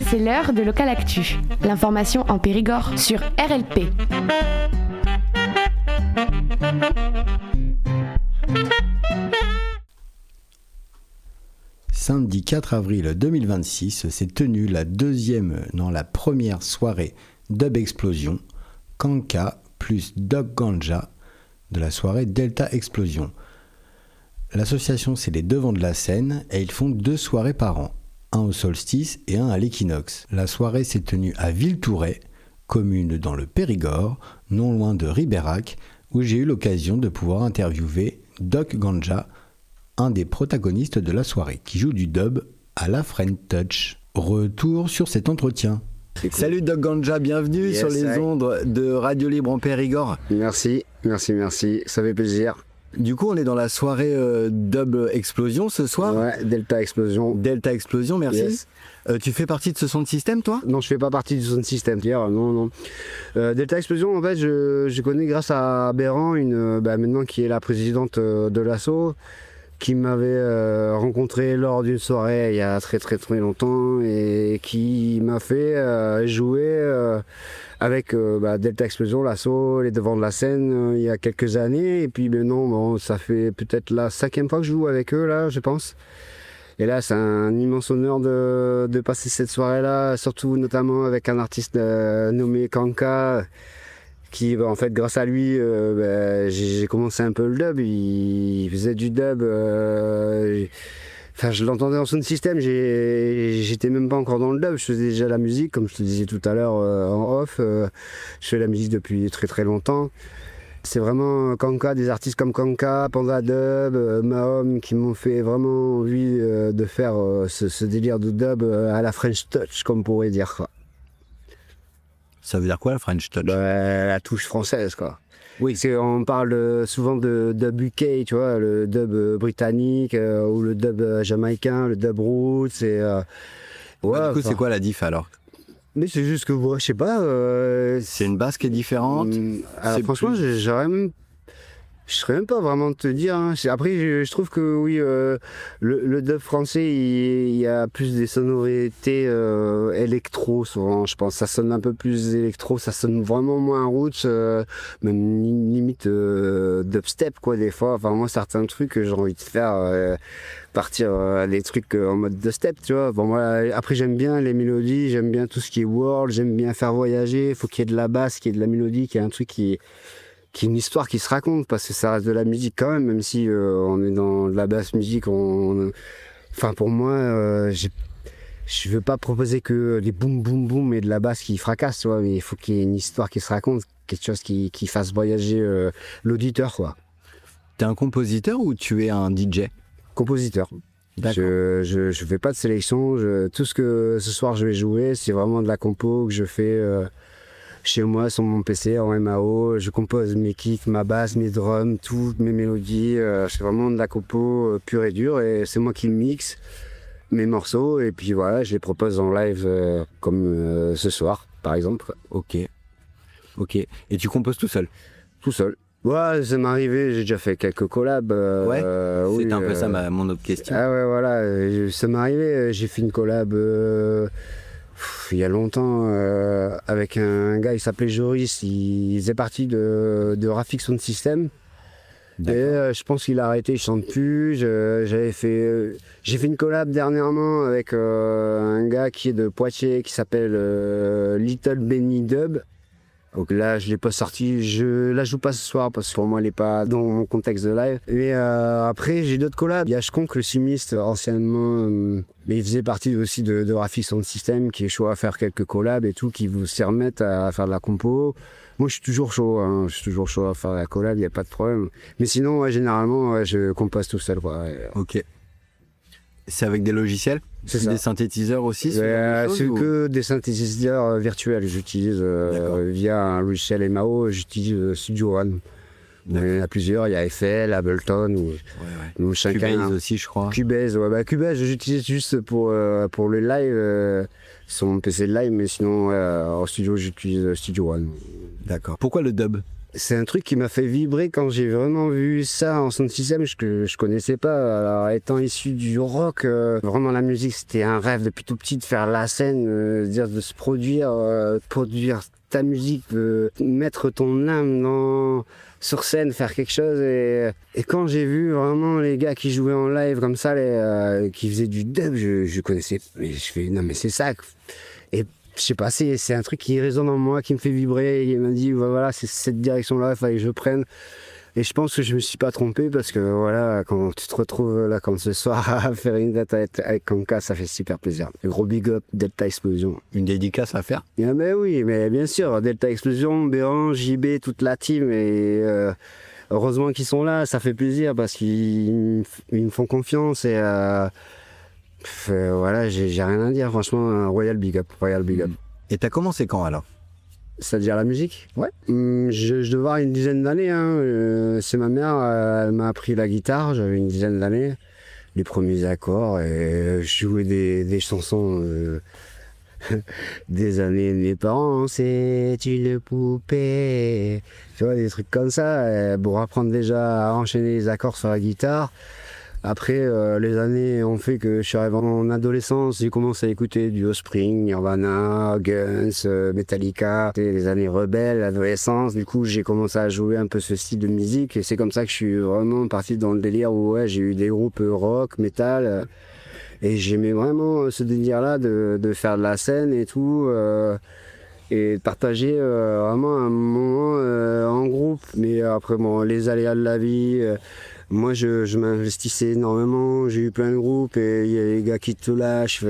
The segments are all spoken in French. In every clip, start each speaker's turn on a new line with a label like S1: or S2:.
S1: C'est l'heure de Local Actu. L'information en Périgord sur RLP.
S2: Samedi 4 avril 2026 s'est tenue la première soirée Dub Explosion, Kanka plus Dub Ganja de la soirée Delta Explosion. L'association c'est les Devants de la Seine et ils font 2 soirées par an, un au solstice et un à l'équinoxe. La soirée s'est tenue à Villeturret, commune dans le Périgord, non loin de Ribérac, où j'ai eu l'occasion de pouvoir interviewer Doc Ganja, un des protagonistes de la soirée, qui joue du dub à la French Touch. Retour sur cet entretien. Salut Doc Ganja, bienvenue sur les ondes de Radio Libre en Périgord.
S3: Merci, ça fait plaisir.
S2: Du coup, on est dans la soirée Dub Explosion ce soir.
S3: Ouais, Delta Explosion.
S2: Delta Explosion, merci. Yes. Tu fais partie de ce sound system, toi ?
S3: Non, je fais pas partie du sound system, non. Delta Explosion, en fait, je connais grâce à Béran, maintenant qui est la présidente de l'asso, qui m'avait rencontré lors d'une soirée il y a très longtemps et qui m'a fait jouer avec Delta Explosion, l'asso, les Devants de la Seine il y a quelques années. Et puis maintenant, ça fait peut-être la 5e fois que je joue avec eux, là, je pense. Et là, c'est un immense honneur de passer cette soirée-là, surtout notamment avec un artiste nommé Kanka, qui, en fait, grâce à lui, j'ai commencé un peu le dub. Il faisait du dub. Je l'entendais en sound system, j'étais même pas encore dans le dub, je faisais déjà la musique, comme je te disais tout à l'heure en off. Je fais la musique depuis très longtemps. C'est vraiment Kanka, des artistes comme Kanka, Panda Dub, Mahom, qui m'ont fait vraiment envie de faire ce délire de dub à la French Touch, comme on pourrait dire, quoi.
S2: Ça veut dire quoi la French Touch ?
S3: La touche française, quoi.
S2: Oui.
S3: Parce qu'on parle souvent de dub UK, tu vois, le dub britannique ou le dub jamaïcain, le dub roots. Du coup,
S2: c'est quoi la diff alors ?
S3: Mais c'est juste que, je sais pas.
S2: C'est une basse qui est différente.
S3: Alors, franchement, je serais même pas vraiment de te dire. Hein. Après, je trouve que oui, le dub français, il y a plus des sonorités électro souvent. Je pense ça sonne un peu plus électro, ça sonne vraiment moins roots, même limite dubstep quoi des fois. Enfin moi certains trucs que j'ai envie de faire. Partir des trucs en mode dubstep, tu vois. Bon, moi, après, j'aime bien les mélodies, j'aime bien tout ce qui est world, j'aime bien faire voyager. Il faut qu'il y ait de la basse, qu'il y ait de la mélodie, qu'il y ait un truc qui est une histoire qui se raconte, parce que ça reste de la musique quand même si on est dans de la basse musique. Enfin, pour moi, je veux pas proposer que des boum boum boum et de la basse qui fracasse, tu vois, mais il faut qu'il y ait une histoire qui se raconte, quelque chose qui fasse voyager l'auditeur, quoi.
S2: T'es un compositeur ou tu es un DJ ?
S3: Compositeur. D'accord. Je fais pas de sélection. Tout ce que ce soir je vais jouer, c'est vraiment de la compo que je fais chez moi sur mon PC en MAO. Je compose mes kicks, ma basse, mes drums, toutes mes mélodies. C'est vraiment de la compo pure et dure et c'est moi qui mixe mes morceaux et puis voilà, je les propose en live comme ce soir par exemple.
S2: Ok. Et tu composes tout seul ?
S3: Tout seul. Ouais, ça m'est arrivé, j'ai déjà fait quelques collabs.
S2: C'était un peu ça mon autre question.
S3: Ah ouais, voilà, ça m'est arrivé, j'ai fait une collab il y a longtemps avec un gars, il s'appelait Joris, il faisait partie de Rafik Sound System. D'accord. Et je pense qu'il a arrêté, il chante plus. J'ai fait une collab dernièrement avec un gars qui est de Poitiers, qui s'appelle Little Benny Dub. Donc là, je l'ai pas sorti, je la joue pas ce soir parce que pour moi, elle est pas dans mon contexte de live. Mais après, j'ai d'autres collabs. Il y a Shkonk, le chimiste, anciennement, mais il faisait partie aussi de Rafik Sound System, qui est chaud à faire quelques collabs et tout, qui vous s'y remettent à faire de la compo. Moi, je suis toujours chaud, je suis toujours chaud à faire la collab, il n'y a pas de problème. Mais sinon, généralement, je compose tout seul, quoi.
S2: Ok. C'est avec des logiciels ?
S3: C'est ça.
S2: Des synthétiseurs aussi ?
S3: C'est que des synthétiseurs virtuels. J'utilise via un logiciel MAO, j'utilise Studio One. Il y en a plusieurs, il y a FL, Ableton ou chacun.
S2: Cubase aussi, je crois.
S3: Cubase, Cubase, j'utilise juste pour le live, sur mon PC de live, mais sinon, en studio, j'utilise Studio One.
S2: D'accord. Pourquoi le dub ?
S3: c'est un truc qui m'a fait vibrer quand j'ai vraiment vu ça en sound system que je connaissais pas. Alors étant issu du rock, vraiment la musique c'était un rêve depuis tout petit de faire la scène, de se produire ta musique, de mettre ton âme sur scène, faire quelque chose. Et quand j'ai vu vraiment les gars qui jouaient en live comme ça, qui faisaient du dub, je connaissais. Mais je fais non mais c'est ça. Et je sais pas, c'est un truc qui résonne en moi, qui me fait vibrer. Il m'a dit voilà, c'est cette direction-là, il fallait que je prenne. Et je pense que je me suis pas trompé parce que voilà, quand tu te retrouves là comme ce soir à faire une date avec Kanka, ça fait super plaisir. Un gros big up, Delta Explosion.
S2: Une dédicace à faire?
S3: Ah mais oui, mais bien sûr, Delta Explosion, Béran, JB, toute la team. Et heureusement qu'ils sont là, ça fait plaisir parce qu'ils me font confiance. Et voilà, j'ai rien à dire, franchement, un royal big up, royal big up.
S2: Et t'as commencé quand alors?
S3: C'est-à-dire la musique? Ouais. Je devais avoir une dizaine d'années. C'est ma mère, elle m'a appris la guitare, j'avais une dizaine d'années. Les premiers accords, et je jouais des chansons des années de mes parents. C'est une poupée. Tu vois, des trucs comme ça, pour apprendre déjà à enchaîner les accords sur la guitare. Après, les années ont fait que je suis arrivé en adolescence, j'ai commencé à écouter du Offspring, Nirvana, Guns, Metallica. C'était les années rebelles, l'adolescence. Du coup, j'ai commencé à jouer un peu ce style de musique et c'est comme ça que je suis vraiment parti dans le délire où ouais, j'ai eu des groupes rock, metal. Et j'aimais vraiment ce délire-là de faire de la scène et tout. Et de partager vraiment un moment en groupe. Mais après, bon, les aléas de la vie... Moi, je m'investissais énormément, j'ai eu plein de groupes et il y a les gars qui te lâchent.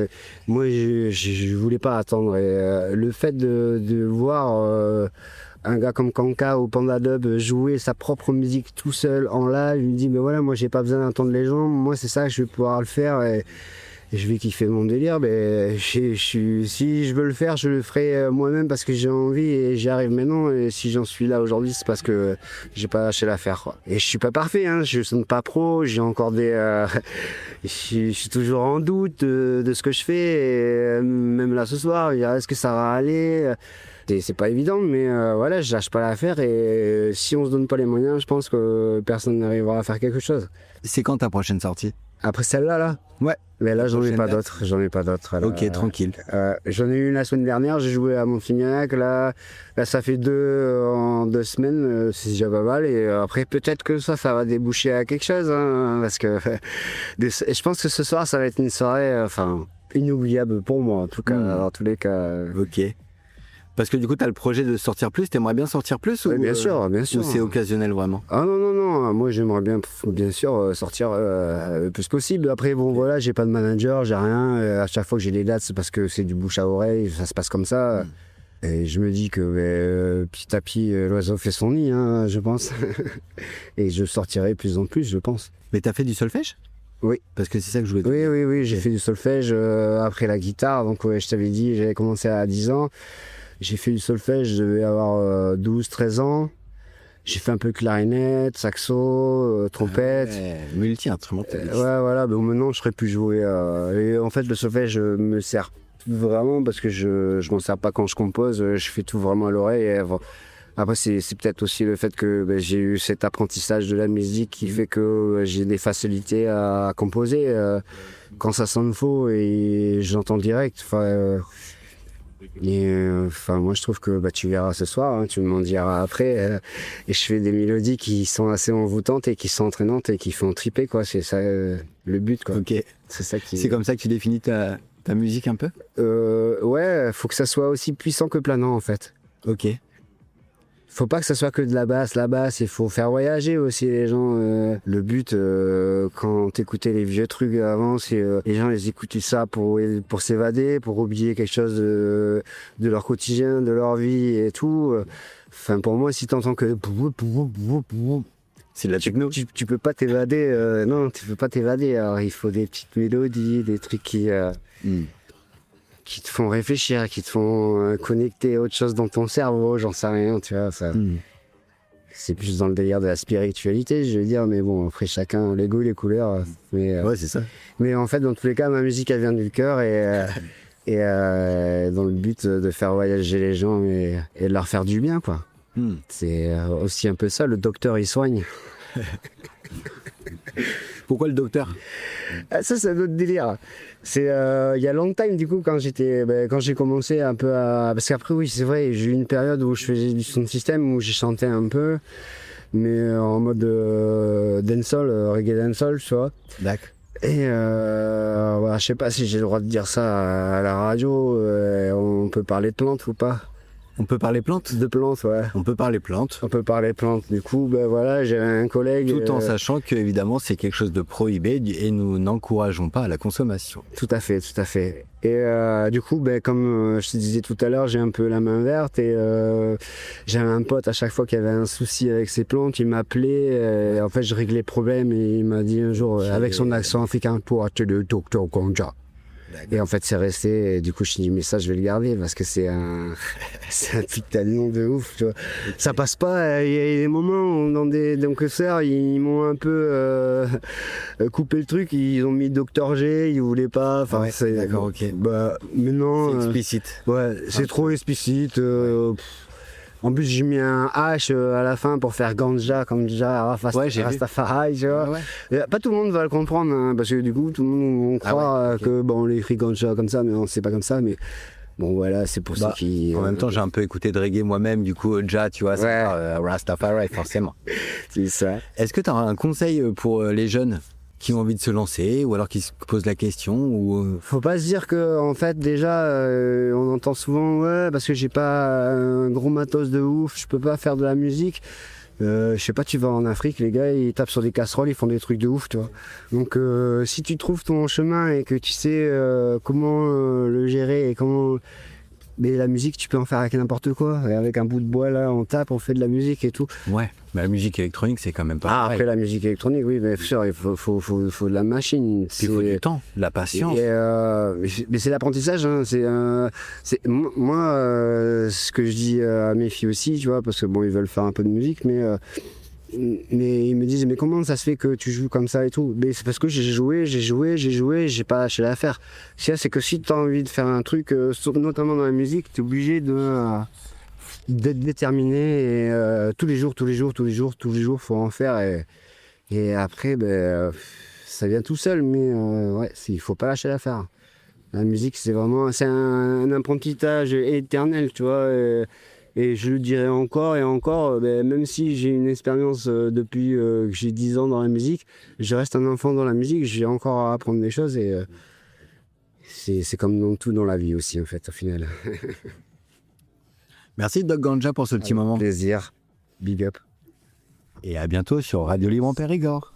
S3: Moi, je voulais pas attendre. Et, le fait de voir un gars comme Kanka ou Panda Dub jouer sa propre musique tout seul en live, il me dit, mais voilà, moi, j'ai pas besoin d'entendre les gens. Moi, c'est ça, je vais pouvoir le faire. Et je vais kiffer mon délire, mais si je veux le faire, je le ferai moi-même parce que j'ai envie et j'y arrive maintenant. Et si j'en suis là aujourd'hui, c'est parce que j'ai pas lâché l'affaire, quoi. Et je suis pas parfait, hein, je sonne pas pro, j'ai encore je suis toujours en doute de ce que je fais. Et même là ce soir, est-ce que ça va aller? C'est pas évident, mais voilà, je lâche pas l'affaire et si on se donne pas les moyens, je pense que personne n'arrivera à faire quelque chose.
S2: C'est quand ta prochaine sortie?
S3: Après celle-là, là?
S2: Ouais.
S3: Mais là, j'en ai pas d'autres. Alors,
S2: ok, tranquille.
S3: J'en ai eu une la semaine dernière, j'ai joué à Montignac. Là, ça fait 2 en 2 semaines, c'est déjà pas mal. Et après, peut-être que ça va déboucher à quelque chose. Hein, parce que je pense que ce soir, ça va être une soirée inoubliable pour moi, en tout cas, dans tous les cas.
S2: Ok. Parce que du coup, tu as le projet de sortir plus, t'aimerais bien sortir plus ou,
S3: bien sûr.
S2: Ou c'est occasionnel vraiment?
S3: Ah non, moi j'aimerais bien sûr sortir le plus possible. Après, bon voilà, j'ai pas de manager, j'ai rien. À chaque fois que j'ai des dates, c'est parce que c'est du bouche à oreille, ça se passe comme ça. Et je me dis que petit à petit, l'oiseau fait son nid, hein, je pense. Et je sortirai de plus en plus, je pense.
S2: Mais t'as fait du solfège?
S3: Oui.
S2: Parce que c'est ça que je voulais dire.
S3: Oui, j'ai fait du solfège après la guitare. Donc je t'avais dit, j'avais commencé à 10 ans. J'ai fait du solfège, je devais avoir 12-13 ans. J'ai fait un peu clarinette, saxo, trompette.
S2: Multi-instrumentaliste.
S3: Voilà, mais maintenant je serais plus jouer. Et en fait, le solfège me sert vraiment parce que je m'en sers pas quand je compose. Je fais tout vraiment à l'oreille. Après, c'est peut-être aussi le fait que j'ai eu cet apprentissage de la musique qui fait que j'ai des facilités à composer quand ça sonne faux et j'entends direct. Moi je trouve que tu verras ce soir, hein, tu m'en diras après, et je fais des mélodies qui sont assez envoûtantes et qui sont entraînantes et qui font triper, quoi. C'est ça le but, quoi.
S2: Ok. C'est comme ça que tu définis ta musique un peu?
S3: Ouais, faut que ça soit aussi puissant que planant en fait.
S2: Ok.
S3: Faut pas que ça soit que de la basse, il faut faire voyager aussi les gens. Le but, quand t'écoutais les vieux trucs avant, c'est les gens ils écoutaient ça pour s'évader, pour oublier quelque chose de leur quotidien, de leur vie et tout. Enfin, pour moi, si t'entends que...
S2: C'est de la techno.
S3: Tu peux pas t'évader. Non, tu peux pas t'évader. Alors, il faut des petites mélodies, des trucs qui te font réfléchir, qui te font connecter à autre chose dans ton cerveau, j'en sais rien, tu vois, ça. C'est plus dans le délire de la spiritualité, je veux dire, mais bon, après chacun, les goûts, les couleurs, mais...
S2: ouais, c'est ça.
S3: Mais en fait, dans tous les cas, ma musique, elle vient du cœur et dans le but de faire voyager les gens et de leur faire du bien, quoi. C'est aussi un peu ça, le docteur il soigne.
S2: Pourquoi le docteur?
S3: Ah, ça c'est un autre délire. C'est il y a longtemps du coup quand j'ai commencé un peu à... Parce qu'après oui c'est vrai, j'ai eu une période où je faisais du sound system, où j'ai chanté un peu, mais en mode dancehall, reggae dancehall, tu vois.
S2: D'accord.
S3: Et voilà, je sais pas si j'ai le droit de dire ça à la radio, on peut parler de plantes ou pas?
S2: On peut parler plantes?
S3: De plantes, ouais.
S2: On peut parler plantes.
S3: On peut parler plantes. Du coup, ben voilà, j'ai un collègue.
S2: Tout en sachant que, évidemment, c'est quelque chose de prohibé et nous n'encourageons pas à la consommation.
S3: Tout à fait, tout à fait. Et du coup, ben, comme je te disais tout à l'heure, j'ai un peu la main verte et j'avais un pote à chaque fois qu'il y avait un souci avec ses plantes, il m'appelait. En fait, je réglais le problème et il m'a dit un jour, avec son accent africain, pour acheter le docteur Konja. Et en fait, c'est resté. Et du coup, je me suis dit, mais ça, je vais le garder parce que c'est un putain de nom de ouf. Tu vois. Ça passe pas. Il y a des moments où, dans des concerts, ils m'ont un peu coupé le truc. Ils ont mis Dr G. Ils voulaient pas. Enfin,
S2: ouais,
S3: c'est
S2: d'accord, ok.
S3: Bah, maintenant,
S2: c'est explicite.
S3: Ouais, c'est trop explicite. En plus, j'ai mis un H à la fin pour faire Ganja, comme déjà Rastafari, tu vois. Ouais. Pas tout le monde va le comprendre, hein, parce que du coup, tout le monde croit que bon, on l'écrit Ganja comme ça, mais non, c'est pas comme ça. Mais bon, voilà, c'est pour ça qui.
S2: En même temps, j'ai un peu écouté de reggae moi-même, du coup, Ja, tu vois, c'est Rastafari, forcément.
S3: C'est ça.
S2: Est-ce que tu as un conseil pour les jeunes qui ont envie de se lancer ou alors qui se posent la question ou...
S3: Faut pas se dire que en fait déjà on entend souvent parce que j'ai pas un gros matos de ouf, je peux pas faire de la musique. Je sais pas, tu vas en Afrique, les gars ils tapent sur des casseroles, ils font des trucs de ouf, tu vois. Donc si tu trouves ton chemin et que tu sais comment le gérer et comment... Mais la musique, tu peux en faire avec n'importe quoi. Et avec un bout de bois, là, on tape, on fait de la musique et tout.
S2: Ouais, mais la musique électronique, c'est quand même pas pareil.
S3: Après, la musique électronique, oui, mais sûr, il faut de la machine.
S2: Puis il faut du temps, de la patience.
S3: Mais c'est l'apprentissage. Hein. Moi, ce que je dis à mes filles aussi, tu vois, parce que bon, ils veulent faire un peu de musique, mais ils me disent, mais comment ça se fait que tu joues comme ça et tout? Mais c'est parce que j'ai joué, j'ai pas lâché l'affaire. C'est que si tu as envie de faire un truc, notamment dans la musique, tu es obligé d'être déterminé et tous les jours, faut en faire et après, ça vient tout seul, mais il faut pas lâcher l'affaire. La musique, c'est un apprentissage éternel, tu vois. Et je le dirai encore et encore, même si j'ai une expérience depuis que j'ai 10 ans dans la musique, je reste un enfant dans la musique, j'ai encore à apprendre des choses et c'est comme dans tout dans la vie aussi en fait au final.
S2: Merci Doc Ganja pour ce petit moment.
S3: Plaisir, big up.
S2: Et à bientôt sur Radio Libre en Périgord.